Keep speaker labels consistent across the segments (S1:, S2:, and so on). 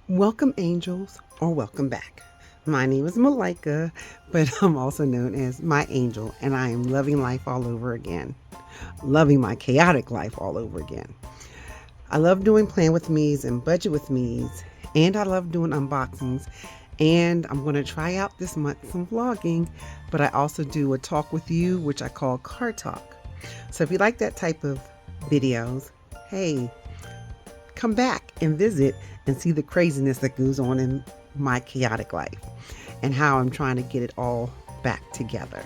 S1: Welcome, angels, or welcome back. My name is Malika, but I'm also known as My Angel, and I am loving life all over again. Loving my chaotic life all over again. I love doing plan with me's and budget with me's, and I love doing unboxings. And I'm going to try out this month some vlogging, but I also do a talk with you, which I call Car Talk. So if you like that type of videos, hey, come back and visit and see the craziness that goes on in my chaotic life and how I'm trying to get it all back together.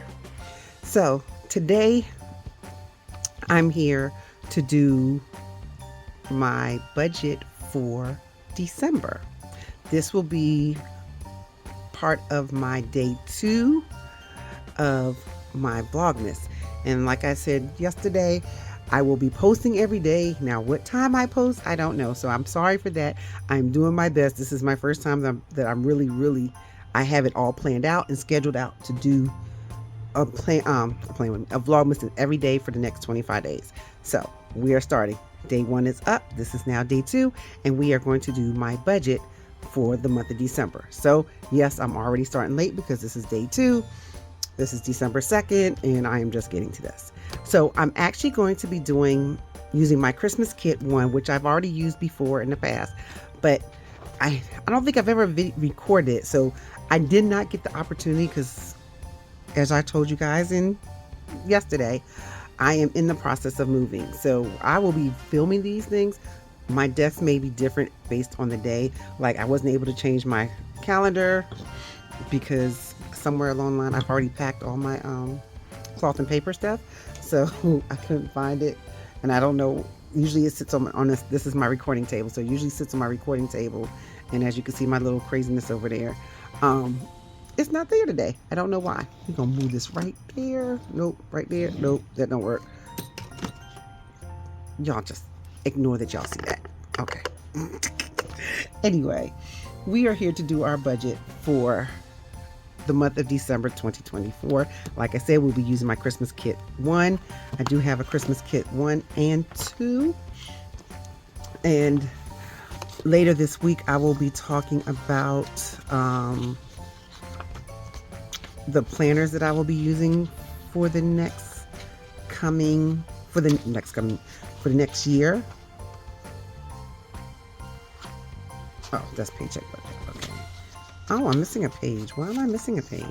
S1: So today I'm here to do my budget for December. This will be part of my day 2 of my Vlogmas. And like I said yesterday, I will be posting every day. Now, what time I post, I don't know. So I'm sorry for that. I'm doing my best. This is my first time that I'm really, I have it all planned out and scheduled out to do a Vlogmas every day for the next 25 days. So we are starting. Day 1 is up. This is now day 2, and we are going to do my budget for the month of December. So yes, I'm already starting late because this is day 2. This is December 2nd, and I am just getting to this. So I'm actually going to be using my Christmas kit one, which I've already used before in the past, but I don't think I've ever recorded it. So I did not get the opportunity because, as I told you guys yesterday, I am in the process of moving. So I will be filming these things. My desk may be different based on the day. Like, I wasn't able to change my calendar because somewhere along the line I've already packed all my cloth and paper stuff, so I couldn't find it, and I don't know. Usually it sits on this is my recording table, so it usually sits on my recording table, and as you can see, my little craziness over there, it's not there today. I don't know why. We're gonna move this right there. Nope. Right there. Nope, that don't work. Y'all just ignore that y'all see that. Okay. Anyway, we are here to do our budget for the month of December 2024. Like I said, we'll be using my Christmas kit 1. I do have a Christmas kit 1 and 2. And later this week, I will be talking about the planners that I will be using for the next year. Oh, that's paycheck budget. Okay. Oh, I'm missing a page. Why am I missing a page?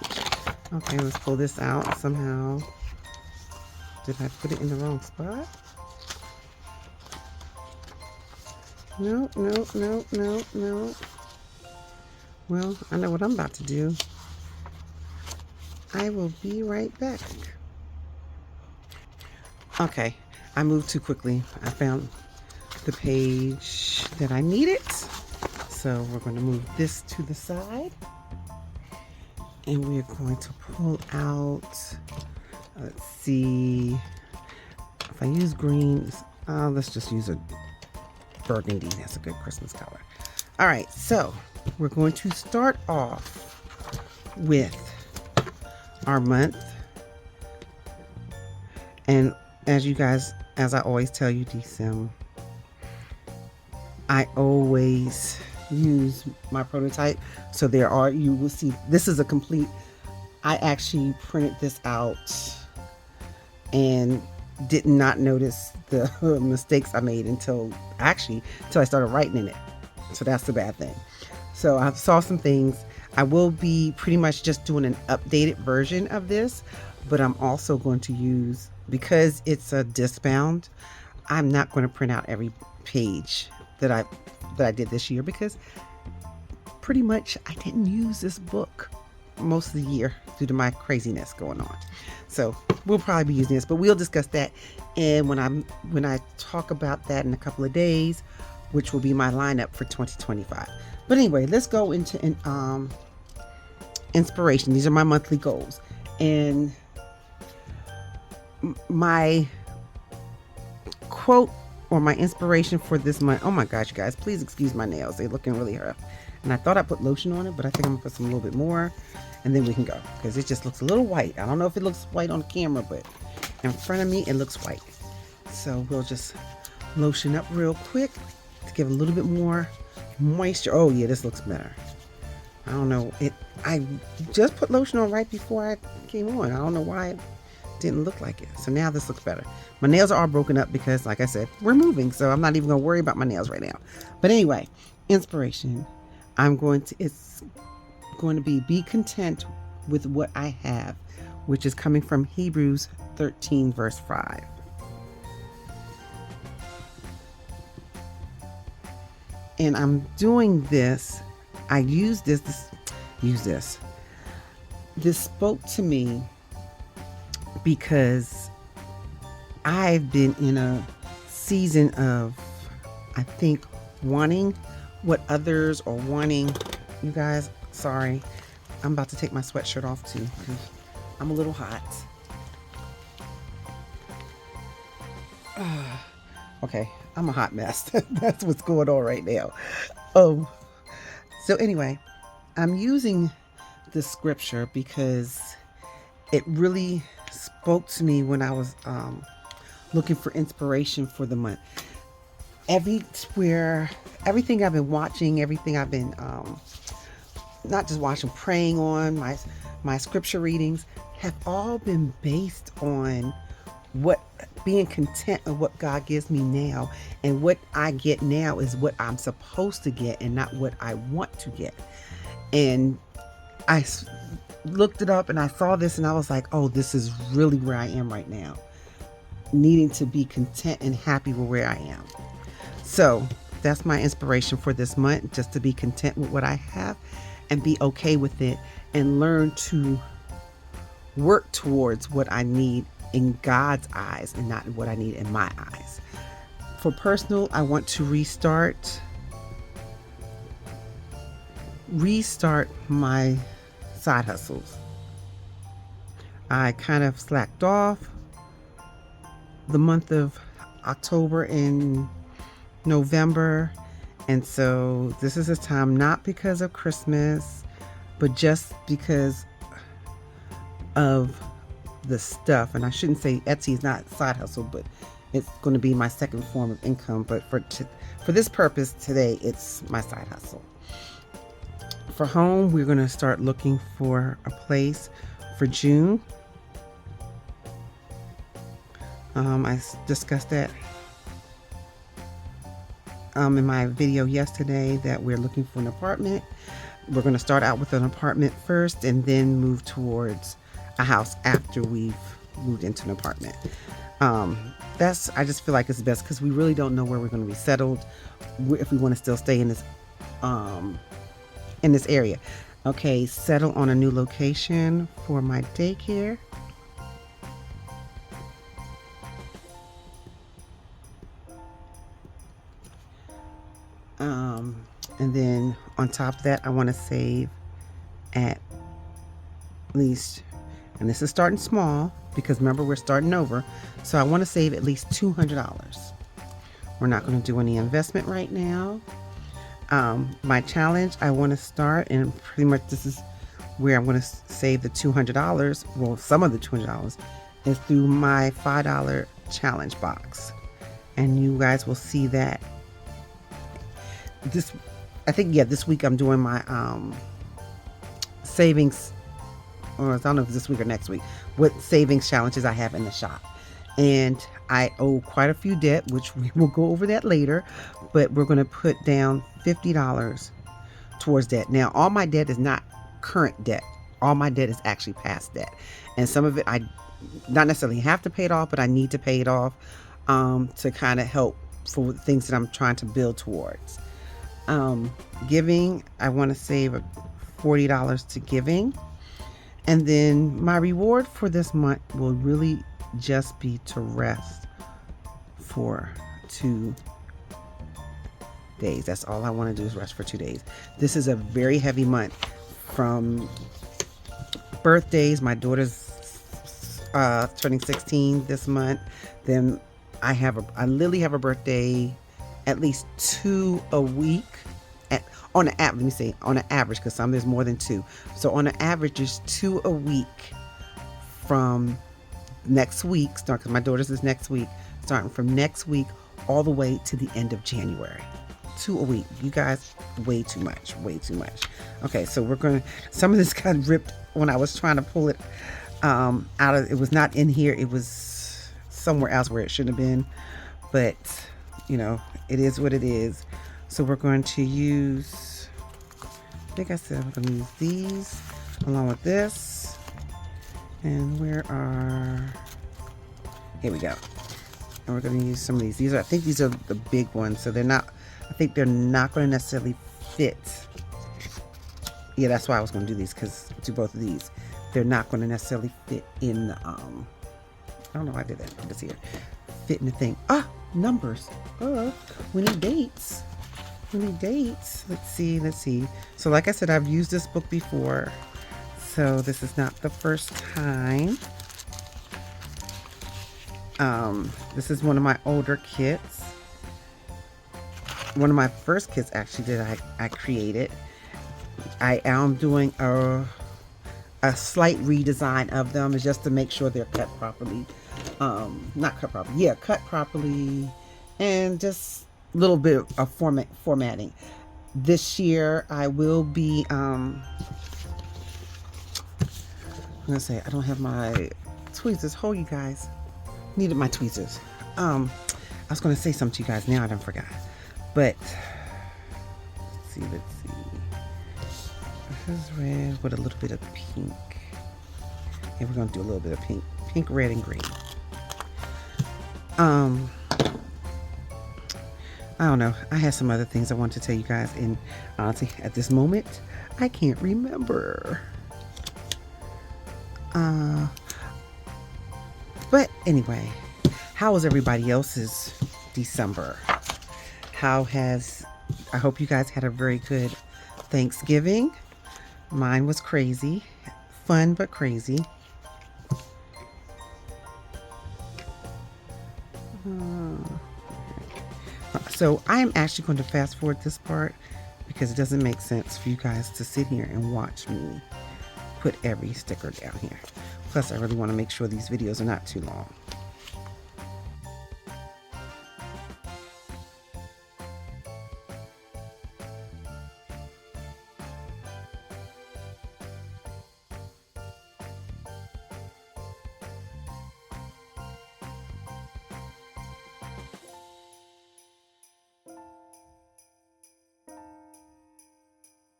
S1: Okay, let's pull this out somehow. Did I put it in the wrong spot? No. Well, I know what I'm about to do. I will be right back. Okay, I moved too quickly. I found the page that I needed. So we're going to move this to the side, and we're going to pull out, let's see, if I use green, let's just use a burgundy. That's a good Christmas color. All right, so we're going to start off with our month. And as I always tell you, December, I always use my prototype. So you will see, this is a complete, I actually printed this out and did not notice the mistakes I made until I started writing in it. So that's the bad thing. So I saw some things. I will be pretty much just doing an updated version of this, but I'm also going to use, because it's a disc bound, I'm not going to print out every page that I did this year, because pretty much I didn't use this book most of the year due to my craziness going on. So we'll probably be using this, but we'll discuss that. And when I talk about that in a couple of days, which will be my lineup for 2025. But anyway, let's go into an inspiration. These are my monthly goals, and my quote or my inspiration for this month. Oh my gosh, you guys, please excuse my nails. They're looking really rough. And I thought I put lotion on it, but I think I'm gonna put some a little bit more, and then we can go, because it just looks a little white. I don't know if it looks white on the camera, but in front of me, it looks white. So we'll just lotion up real quick to give a little bit more moisture. Oh yeah, this looks better. I don't know. I just put lotion on right before I came on. I don't know why it didn't look like it. So now this looks better. My nails are all broken up because, like I said, we're moving. So I'm not even going to worry about my nails right now. But anyway, inspiration. It's going to be content with what I have, which is coming from Hebrews 13 verse 5. And I'm doing this. I use this. This spoke to me because I've been in a season of, I think, wanting what others are wanting. You guys, sorry. I'm about to take my sweatshirt off too because I'm a little hot. Okay, I'm a hot mess. That's what's going on right now. So anyway, I'm using this scripture because it really spoke to me when I was looking for inspiration for the month. Everything I've been watching, everything I've been not just watching, praying on, my scripture readings have all been based on being content of what God gives me now, and what I get now is what I'm supposed to get and not what I want to get. And I looked it up and I saw this and I was like, oh, this is really where I am right now, needing to be content and happy with where I am. So that's my inspiration for this month, just to be content with what I have and be okay with it and learn to work towards what I need in God's eyes and not what I need in my eyes. For personal, I want to restart my side hustles. I kind of slacked off the month of October and November, and so this is a time, not because of Christmas, but just because of the stuff. And I shouldn't say Etsy is not side hustle, but it's going to be my second form of income. But for this purpose today, it's my side hustle. For home, we're going to start looking for a place for June. I discussed that in my video yesterday, that we're looking for an apartment. We're going to start out with an apartment first and then move towards a house after we've moved into an apartment. I just feel like it's best because we really don't know where we're going to be settled, if we want to still stay in this area. Okay, settle on a new location for my daycare. And then on top of that, I want to save at least, and this is starting small because remember, we're starting over. So I want to save at least $200. We're not going to do any investment right now. My challenge, I want to start, and pretty much this is where I'm going to save the $200. Well, some of the $200 is through my $5 challenge box. And you guys will see that this week I'm doing my savings, or I don't know if it's this week or next week, what savings challenges I have in the shop. And I owe quite a few debt, which we will go over that later, but we're going to put down $50 towards that. Now, all my debt is not current debt. All my debt is actually past debt. And some of it I not necessarily have to pay it off, but I need to pay it off to kind of help for things that I'm trying to build towards. Giving, I want to save $40 to giving. And then my reward for this month will really just be to rest for 2 days. That's all I want to do, is rest for 2 days. This is a very heavy month, from birthdays. My daughter's turning 16 this month. Then I literally have a birthday at least 2 a week. On an average, because some there's more than 2. So on an average, there's 2 a week from next week, because my daughter's is next week, starting from next week all the way to the end of January. 2 a week. You guys, way too much, way too much. Okay, so we're gonna, some of this got ripped when I was trying to pull it out of, it was not in here, it was somewhere else where it shouldn't have been, but you know, it is what it is. So we're going to use, I think I said we're gonna use these along with this, and where are, here we go. And we're going to use some of these. These are, I think these are the big ones, so they're not, I think they're not going to necessarily fit. Yeah, that's why I was going to do these, because do both of these. They're not going to necessarily fit in the, I don't know why I did that. Put this here. Fit in the thing. Ah, numbers. We need dates. We need dates. Let's see, let's see. So like I said, I've used this book before, so this is not the first time. This is one of my older kits. One of my first kits actually that I created. I am doing a slight redesign of them, is just to make sure they're cut properly. Not cut properly, yeah, cut properly, and just a little bit of formatting. This year I will be, I'm gonna say, I don't have my tweezers. Hold, you guys. Needed my tweezers. I was going to say something to you guys. Now I done forgot. But let's see. This is red with a little bit of pink. And we're going to do a little bit of pink. Pink, red, and green. I don't know. I had some other things I wanted to tell you guys. And honestly, at this moment, I can't remember. But anyway, how was everybody else's December? I hope you guys had a very good Thanksgiving. Mine was crazy. Fun, but crazy. So I am actually going to fast forward this part because it doesn't make sense for you guys to sit here and watch me put every sticker down here. Plus, I really want to make sure these videos are not too long.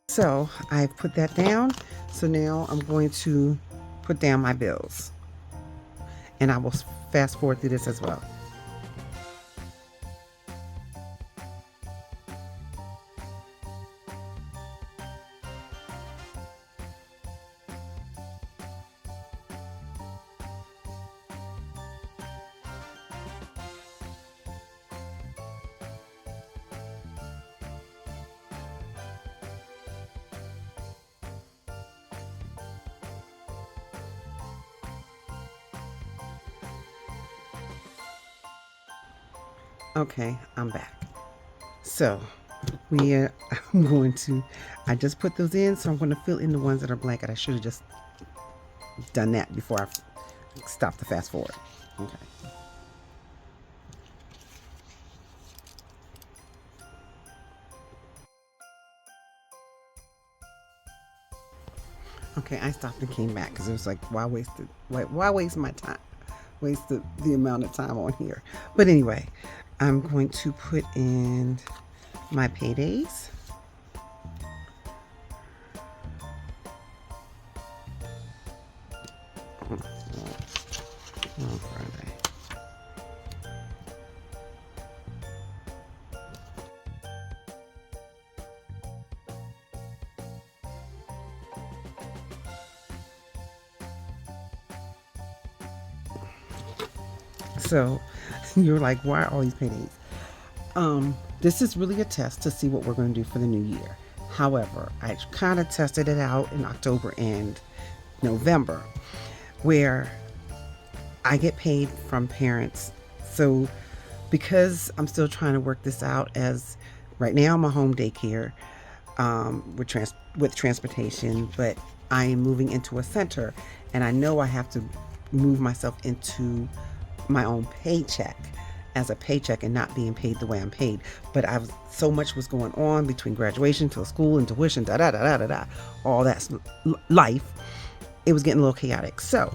S1: So I've put that down. So now I'm going to put down my bills. And I will fast forward through this as well. Okay, I'm back. So I'm going to, I just put those in, so I'm going to fill in the ones that are blank, and I should have just done that before I stopped the fast forward. Okay. Okay, I stopped and came back because it was like, why waste my time? Waste the amount of time on here. But anyway, I'm going to put in my paydays. Oh, Friday. So you're like, why are all these paydays? This is really a test to see what we're going to do for the new year. However, I kind of tested it out in October and November, where I get paid from parents. So because I'm still trying to work this out, as right now I'm a home daycare with transportation, but I am moving into a center, and I know I have to move myself into my own paycheck. as a paycheck and not being paid the way I'm paid. But so much was going on between graduation to school and tuition, all that's life. It was getting a little chaotic. So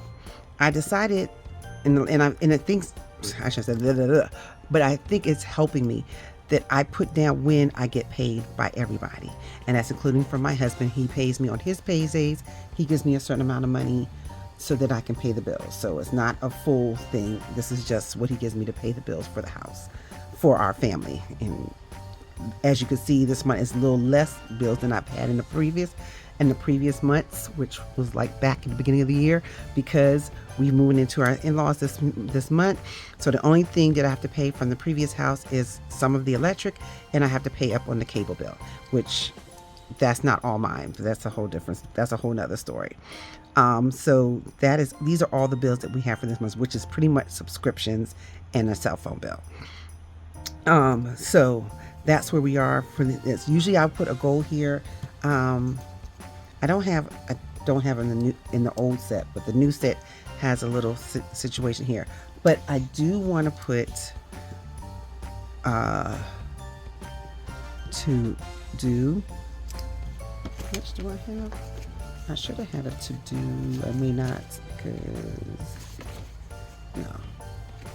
S1: I decided, and I think I should say, but I think it's helping me that I put down when I get paid by everybody, and that's including from my husband. He pays me on his paydays. He gives me a certain amount of money so that I can pay the bills. So it's not a full thing. This is just what he gives me to pay the bills for the house, for our family. And as you can see, this month is a little less bills than I've had in the previous months, which was like back in the beginning of the year, because we're moving into our in-laws this month. So the only thing that I have to pay from the previous house is some of the electric, and I have to pay up on the cable bill, which that's not all mine. That's a whole nother story. So these are all the bills that we have for this month, which is pretty much subscriptions and a cell phone bill. So that's where we are for this. Usually I put a goal here. I don't have in the old set, but the new set has a little situation here. But I do want to put to do. How much do I have? I should have had a to do. I may not, because no,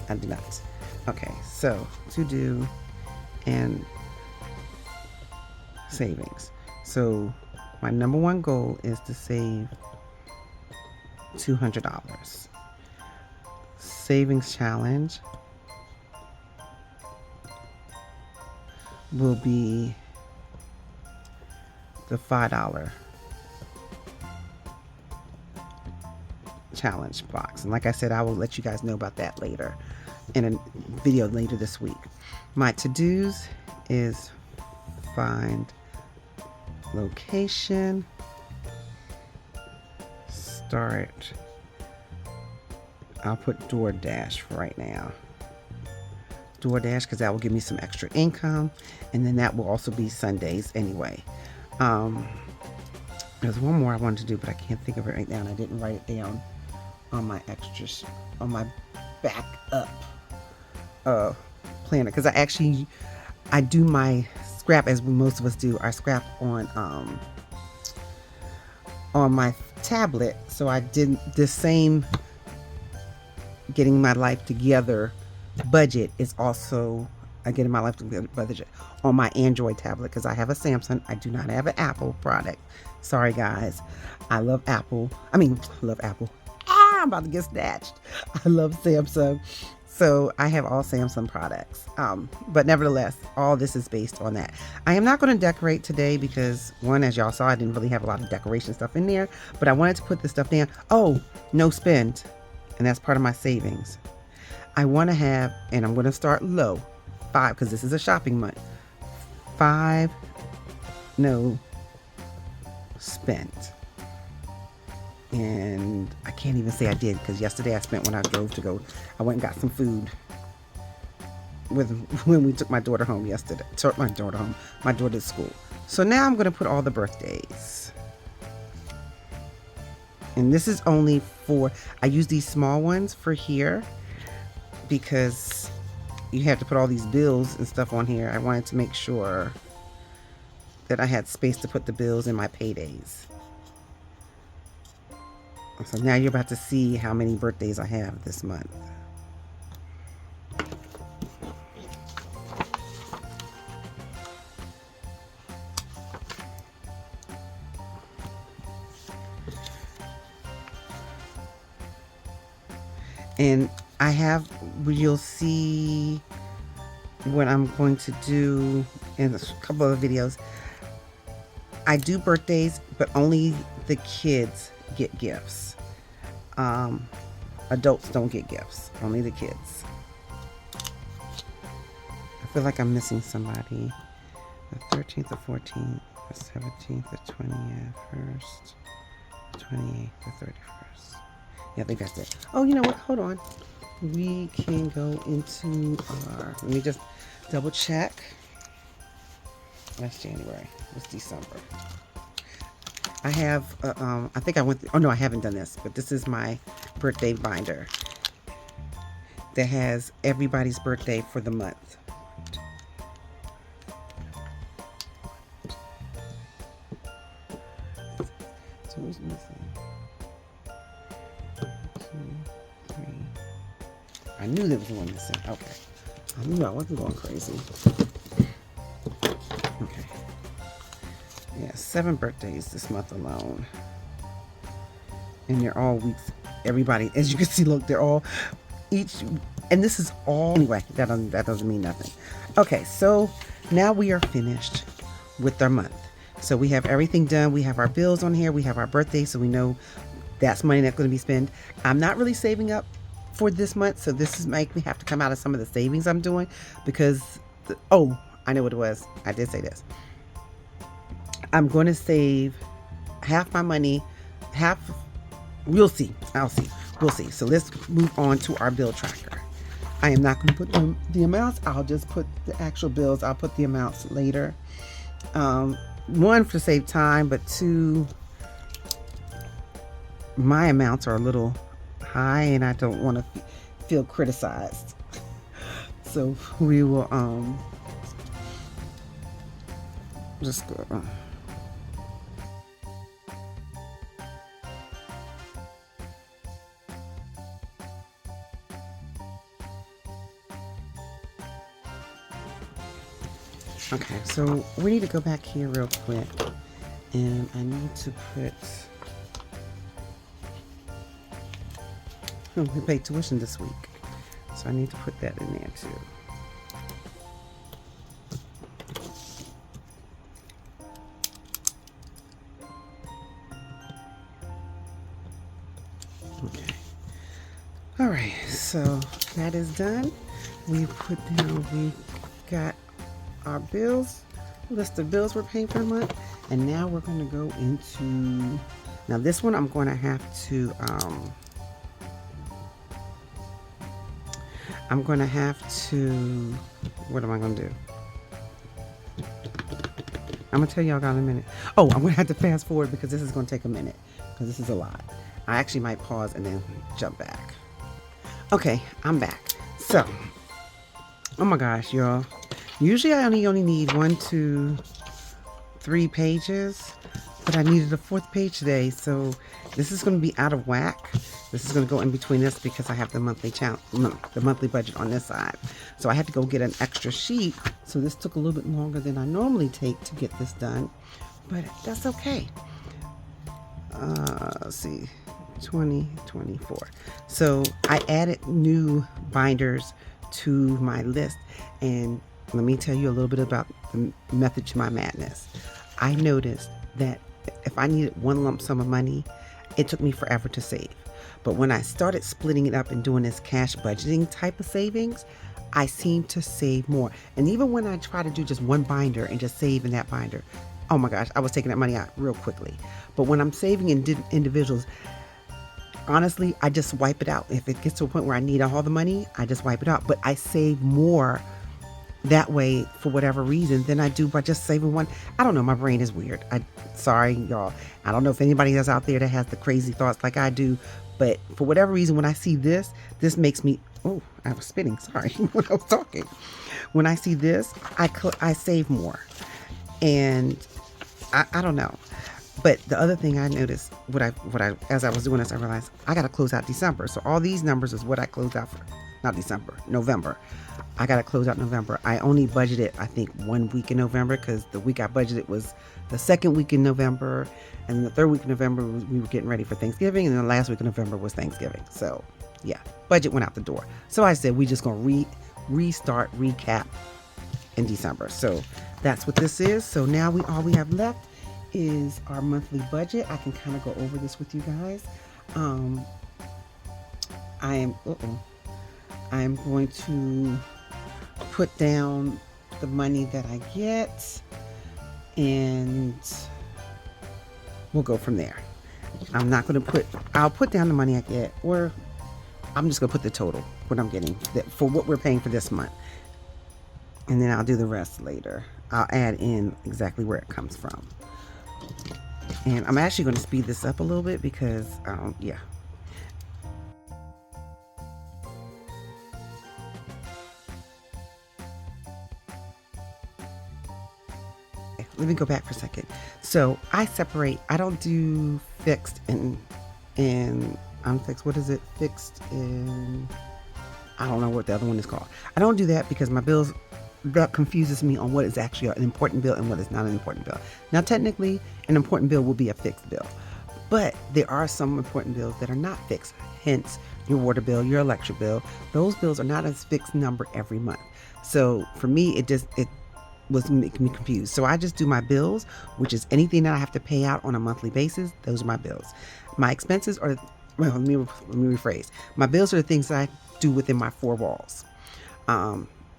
S1: I do not. Okay, so to do and savings. So my number one goal is to save $200. Savings challenge will be the $5 challenge box. And like I said, I will let you guys know about that later in a video later this week. My to-dos is find location, start. I'll put DoorDash for right now. DoorDash, because that will give me some extra income, and then that will also be Sundays anyway. There's one more I wanted to do, but I can't think of it right now, and I didn't write it down on my extras, on my backup planner, because I do my scrap as most of us do our scrap on my tablet. So I did the same getting my life together budget is also getting my life together budget on my Android tablet, because I have a Samsung. I do not have an Apple product. Sorry guys, I love Apple. I'm about to get snatched. I love Samsung. So I have all Samsung products. But nevertheless, all this is based on that. I am not going to decorate today because, one, as y'all saw, I didn't really have a lot of decoration stuff in there. But I wanted to put this stuff down. Oh, no spend. And that's part of my savings. I want to have, and I'm going to start low, 5, because this is a shopping month. 5 no spent. And I can't even say I did, because yesterday I spent when I drove to go. I went and got some food when we took my daughter home yesterday. Took my daughter home, my daughter to school. So now I'm going to put all the birthdays. And this is only for, I use these small ones for here because you have to put all these bills and stuff on here. I wanted to make sure that I had space to put the bills in my paydays. So now you're about to see how many birthdays I have this month. And you'll see what I'm going to do in a couple of videos. I do birthdays, but only the kids get gifts. Adults don't get gifts, only the kids. I feel like I'm missing somebody. The 13th, the 14th, the 17th, the 20th, 1st, 28th, the 31st. Yeah, I think that's it. Oh, you know what? Hold on. We can go into our, let me just double check. That's January. It's December. I have, I think I went, oh no, I haven't done this, but this is my birthday binder. that has everybody's birthday for the month. So who's missing? 2, 3. I knew there was one missing. Okay. I knew I wasn't going crazy. Okay. Yeah, 7 birthdays this month alone. And they're all weeks. Everybody, as you can see, look, they're all each, and this is all, anyway, that doesn't mean nothing. Okay, so now we are finished with our month. So we have everything done. We have our bills on here. We have our birthday, so we know that's money that's going to be spent. I'm not really saving up for this month, so this is make me have to come out of some of the savings I'm doing because, oh, I know what it was. I did say this. I'm going to save half my money, half, we'll see. I'll see. We'll see. So let's move on to our bill tracker. I am not going to put the amounts. I'll just put the actual bills. I'll put the amounts later. One, to save time, but two, my amounts are a little high and I don't want to feel criticized. So we will just go. Okay, so we need to go back here real quick, and I need to put, we paid tuition this week, so I need to put that in there too. Okay. All right, so that is done. We put down, we got our bills, list of bills we're paying per month, and now we're going to go into, now this one I'm going to have to what am I going to do? I'm going to tell y'all in a minute. Oh, I'm going to have to fast forward because this is going to take a minute because this is a lot. I actually might pause and then jump back. Okay, I'm back. So, oh my gosh, y'all. Usually I only need 1, 2, 3 pages, but I needed a 4th page today, so this is going to be out of whack. This is going to go in between this because I have the monthly budget on this side. So I had to go get an extra sheet, so this took a little bit longer than I normally take to get this done, but that's okay. Let's see, 2024. So I added new binders to my list, and let me tell you a little bit about the method to my madness. I noticed that if I needed one lump sum of money, it took me forever to save. But when I started splitting it up and doing this cash budgeting type of savings, I seem to save more. And even when I try to do just one binder and just save in that binder, oh my gosh, I was taking that money out real quickly. But when I'm saving in individuals, honestly, I just wipe it out. If it gets to a point where I need all the money, I just wipe it out. But I save more that way for whatever reason than I do by just saving one. I don't know, my brain is weird. Sorry y'all. I don't know if anybody else out there that has the crazy thoughts like I do, but for whatever reason, when I see this makes me, oh, I was spinning, sorry, when I was talking. When I see this, I save more. And I don't know. But the other thing I noticed, as I was doing this, I realized I got to close out December. So all these numbers is what I closed out for, not December, November. I got to close out November. I only budgeted, I think, 1 week in November because the week I budgeted was the 2nd week in November. And the 3rd week in November, we were getting ready for Thanksgiving. And the last week in November was Thanksgiving. So, yeah, budget went out the door. So I said, we just going to recap in December. So that's what this is. So now all we have left is our monthly budget. I can kind of go over this with you guys. I am going to put down the money that I get, and we'll go from there. I'll put down the money I get, or I'm just gonna put the total, what I'm getting for what we're paying for this month, and then I'll do the rest later. I'll add in exactly where it comes from. And I'm actually going to speed this up a little bit because, yeah. let me go back for a second. So I separate. I don't do fixed and unfixed. What is it? Fixed and I don't know what the other one is called. I don't do that because my bills, that confuses me on what is actually an important bill and what is not an important bill. Now, technically, an important bill will be a fixed bill, but there are some important bills that are not fixed. Hence, your water bill, your electric bill. Those bills are not a fixed number every month. So for me, it was making me confused. So I just do my bills, which is anything that I have to pay out on a monthly basis. Those are my bills. My expenses are, well, let me rephrase. My bills are the things that I do within my four walls,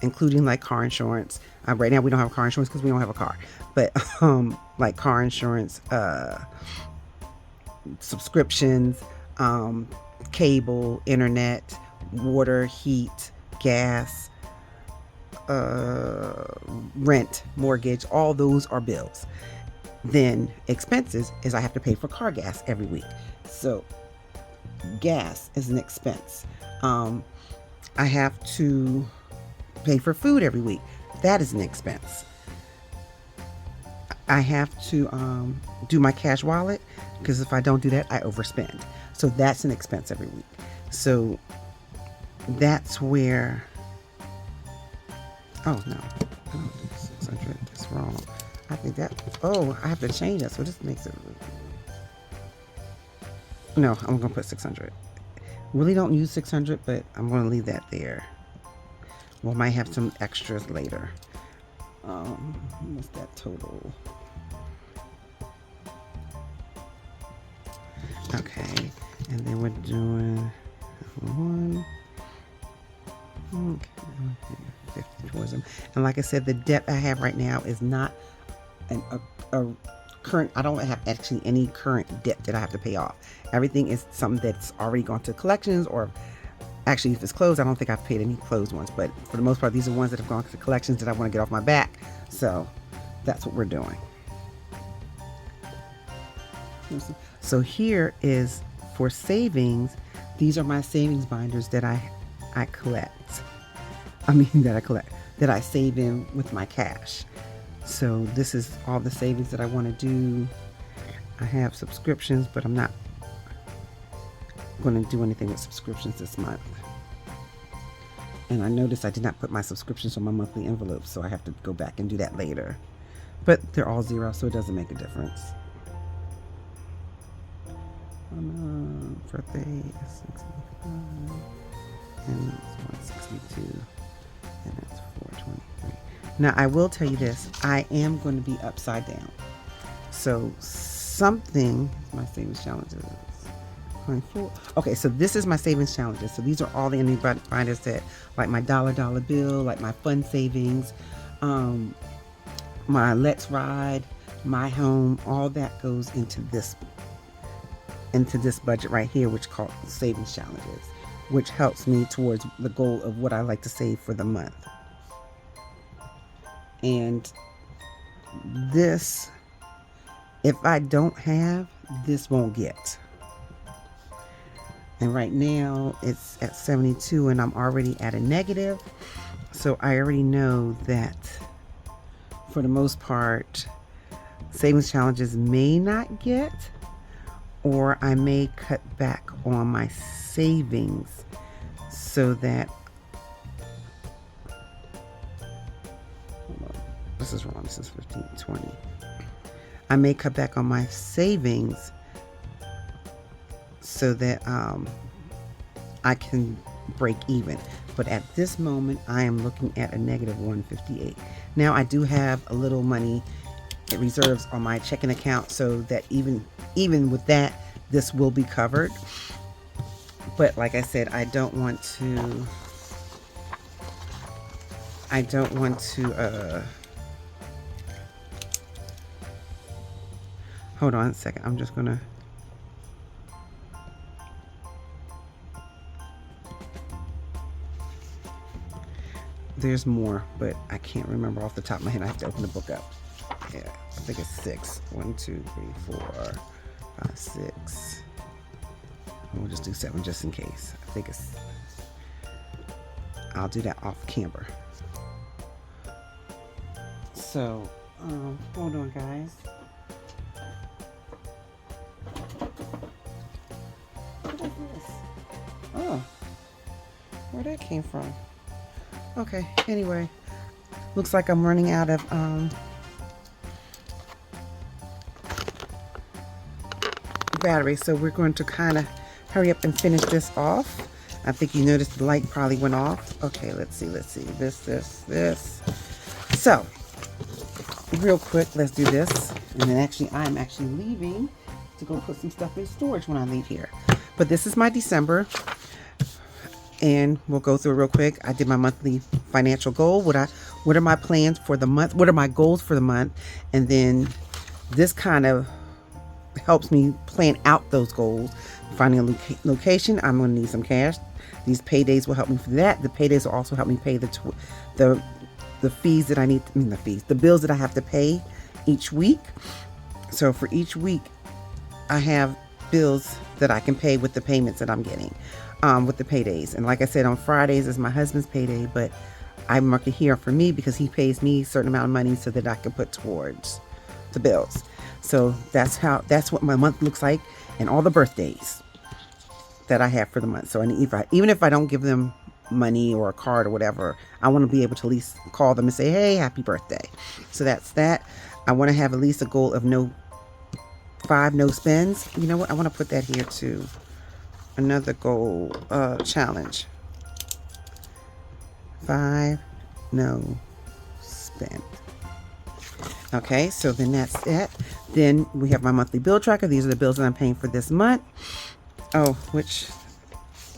S1: including like car insurance. Right now we don't have car insurance because we don't have a car, but like car insurance, subscriptions, cable, internet, water, heat, gas, rent, mortgage, all those are bills. Then expenses is I have to pay for car gas every week. So gas is an expense. I have to pay for food every week. That is an expense. I have to do my cash wallet because if I don't do that, I overspend. So that's an expense every week. So that's where, oh no, I don't do 600, that's wrong. I think that, oh, I have to change that. So this makes it, no, I'm going to put 600. Really don't use 600, but I'm going to leave that there. We might have some extras later. What's that total? Okay, and then we're doing one. Okay, 50 towards them. And like I said, the debt I have right now is not a current. I don't have actually any current debt that I have to pay off. Everything is something that's already gone to collections, or actually if it's closed, I don't think I've paid any closed ones, but for the most part these are ones that have gone to collections that I want to get off my back. So that's what we're doing. So here is for savings. These are my savings binders that I collect. That I save in with my cash. So this is all the savings that I want to do. I have subscriptions, but I'm not going to do anything with subscriptions this month. And I noticed I did not put my subscriptions on my monthly envelope, so I have to go back and do that later. But they're all zero, so it doesn't make a difference. Birthday is 65, and it's 162, and it's 423. Now I will tell you this, I am going to be upside down. So something, my savings challenges, 24. Okay, so this is my savings challenges. So these are all the ending binders that, like my dollar bill, like my fun savings, my Let's Ride, my home, all that goes into this budget right here, which is called savings challenges, which helps me towards the goal of what I like to save for the month. And this, if I don't have, this won't get. And right now it's at 72 and I'm already at a negative. So I already know that for the most part, savings challenges may not get, or I may cut back on my savings so that, this is wrong, this is 1520. I may cut back on my savings so that I can break even. But at this moment, I am looking at a negative 158. Now I do have a little money, it reserves on my checking account, so that even with that, this will be covered. But like I said, I don't want to hold on a second. I'm just gonna, there's more, but I can't remember off the top of my head. I have to open the book up. Yeah, I think it's 6. 1, 2, 3, 4, 5, 6. We'll just do 7 just in case. I think it's, I'll do that off camera. So Hold on, guys. What is this? Oh, where that came from? Okay, anyway, looks like I'm running out of battery, so we're going to kind of hurry up and finish this off. I think you noticed the light probably went off. Okay, let's see. This. So, real quick, let's do this. And then actually, I'm actually leaving to go put some stuff in storage when I leave here. But this is my December. And we'll go through it real quick. I did my monthly financial goal. What are my plans for the month? What are my goals for the month? And then this kind of helps me plan out those goals. Finding a location, I'm going to need some cash. These paydays will help me for that. The paydays will also help me pay the fees that I need. The bills that I have to pay each week. So for each week, I have bills that I can pay with the payments that I'm getting, with the paydays. And like I said, on Fridays is my husband's payday, but I mark it here for me because he pays me a certain amount of money so that I can put towards the bills. So that's what my month looks like, and all the birthdays that I have for the month. So even if I don't give them money or a card or whatever, I want to be able to at least call them and say, hey, happy birthday. So that's that. I want to have at least a goal of 5 no spends. You know what? I want to put that here too. Another goal challenge. 5 no spend. Okay, so then that's it. Then we have my monthly bill tracker. These are the bills that I'm paying for this month. Oh,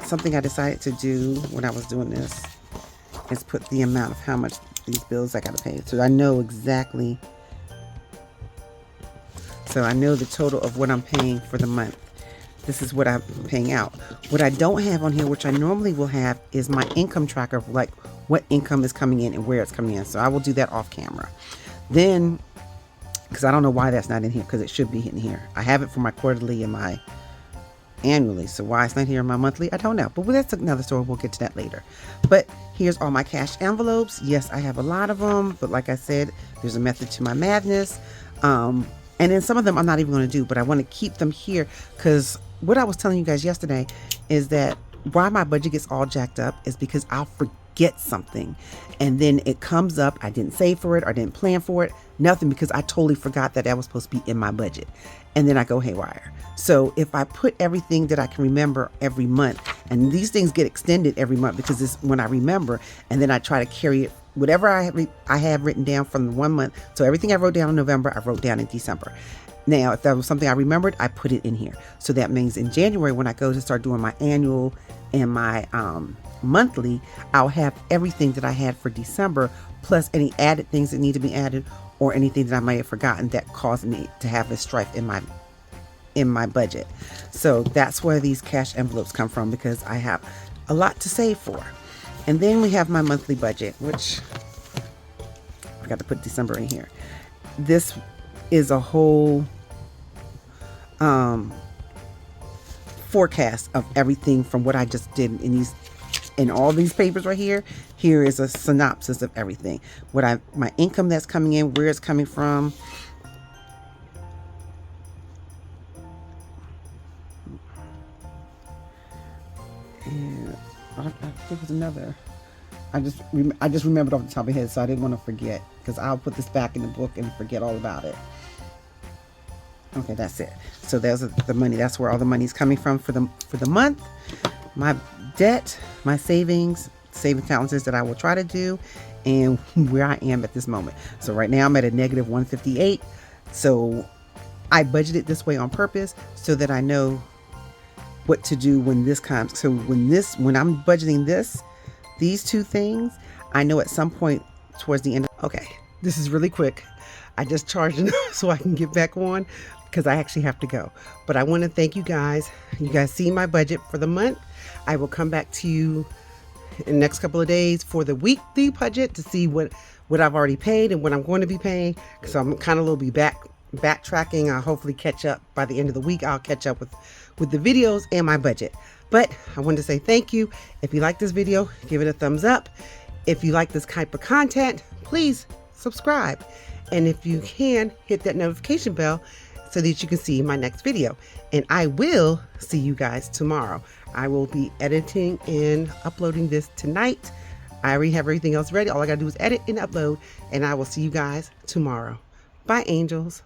S1: something I decided to do when I was doing this is put the amount of how much these bills I got to pay. So I know exactly. So I know the total of what I'm paying for the month. This is what I'm paying out. What I don't have on here, which I normally will have, is my income tracker of like what income is coming in and where it's coming in. So I will do that off camera. Then, because I don't know why that's not in here, because it should be in here. I have it for my quarterly and my annually. So why it's not here in my monthly, I don't know. But that's another story. We'll get to that later. But here's all my cash envelopes. Yes, I have a lot of them. But like I said, there's a method to my madness. And then some of them I'm not even going to do. But I want to keep them here because what I was telling you guys yesterday is that why my budget gets all jacked up is because I'll forget something. And then it comes up. I didn't save for it. Or I didn't plan for it. Nothing, because I totally forgot that was supposed to be in my budget. And then I go haywire. So if I put everything that I can remember every month, and these things get extended every month because it's when I remember, and then I try to carry it, whatever I have written down from the 1 month. So everything I wrote down in November, I wrote down in December. Now, if that was something I remembered, I put it in here. So that means in January, when I go to start doing my annual and my monthly, I'll have everything that I had for December, plus any added things that need to be added, or anything that I might have forgotten that caused me to have a strife in my budget. So that's where these cash envelopes come from, because I have a lot to save for. And then we have my monthly budget, which I forgot to put December in here. This is a whole forecast of everything from what I just did in all these papers right here. Here is a synopsis of everything. My income that's coming in, where it's coming from. And I think it was another. I just remembered off the top of my head, so I didn't want to forget, because I'll put this back in the book and forget all about it. Okay, that's it. So there's the money. That's where all the money is coming from for the month. My debt, my saving balances that I will try to do, and where I am at this moment. So right now I'm at a negative 158. So I budgeted this way on purpose so that I know what to do when this comes. So when I'm budgeting these two things, I know at some point towards the end. Okay, this is really quick. I just charged it so I can get back on, because I actually have to go. But I want to thank you guys. You guys see my budget for the month. I will come back to you in the next couple of days for the weekly budget to see what I've already paid and what I'm going to be paying. So I'm kind of a little bit backtracking. I'll hopefully catch up by the end of the week. I'll catch up with the videos and my budget. But I wanted to say thank you. If you like this video, give it a thumbs up. If you like this type of content, please subscribe. And if you can, hit that notification bell so that you can see my next video. And I will see you guys tomorrow. I will be editing and uploading this tonight. I already have everything else ready. All I gotta do is edit and upload, and I will see you guys tomorrow. Bye, angels.